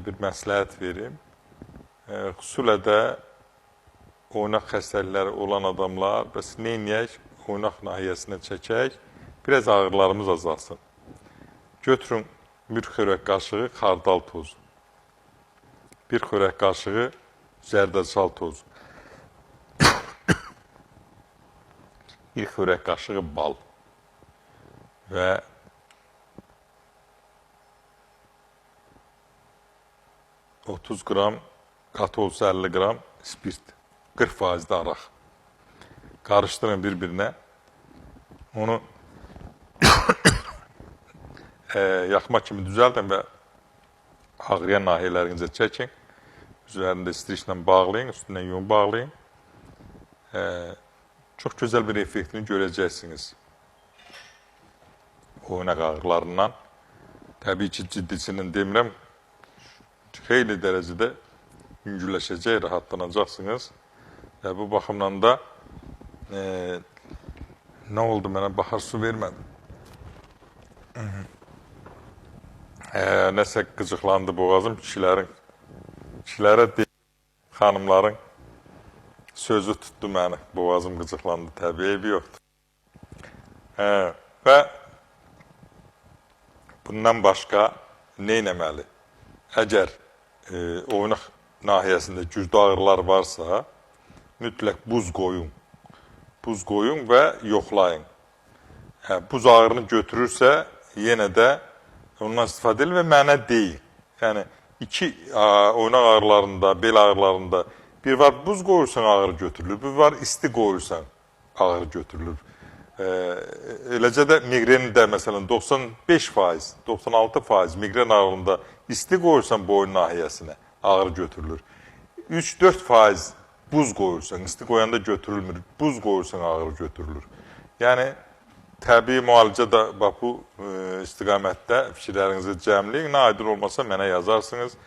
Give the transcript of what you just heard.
Bir məsləhət verim. Xüsusilə də oynaq xəstəlikləri olan adamlar, bəs neyniyək, oynaq nahiyəsinə çəkək, biraz ağrılarımız azalsın. Götürün bir xörək qaşığı xardal tozu, bir xörək qaşığı zərdəçal tozu, bir xörək qaşığı bal və 30 qram, qatı olsa 50 qram spirt, 40% araq. Qarışdırın bir-birinə. Onu yaxma kimi düzəldin və ağrıyan nahiyələrinizə çəkin. Üzərində strişlə bağlayın, üstündən yun bağlayın. Çox gözəl bir effektini görəcəksiniz. Oynaq ağrılarından. Təbii ki, ciddisinin demirəm, xeyli dərəcədə yüngülləşəcək, rahatlanacaqsınız. Və bu baxımdan da nə oldu mənə? Baxar su vermədim. Nəsə qıcıqlandı boğazım, kişilərə deyil, xanımların sözü tutdu məni, boğazım qıcıqlandı, təbii eybi yoxdur. Və bundan başqa nə etməli? Əgər oynaq nahiyəsində güclü ağrılar varsa, mütləq buz qoyun. Buz qoyun və yoxlayın. Buz ağrını götürürsə, yenə də ondan istifadə edin və mənə deyin. Yəni, iki oynaq ağrılarında, bel ağrılarında bir var buz qoyursan ağrı götürülür, bir var isti qoyursan ağrı götürülür. Eləcə də miqreni də məsələn 95%, 96% miqren ağrılığında isti qoyursan boyun nahiyəsinə ağrı götürülür. 3-4% buz qoyursan, isti qoyanda götürülmür, buz qoyursan ağrı götürülür. Yəni, təbii müalicə də bu istiqamətdə fikirlərinizi cəmləyin, nə aydın olmasa mənə yazarsınız.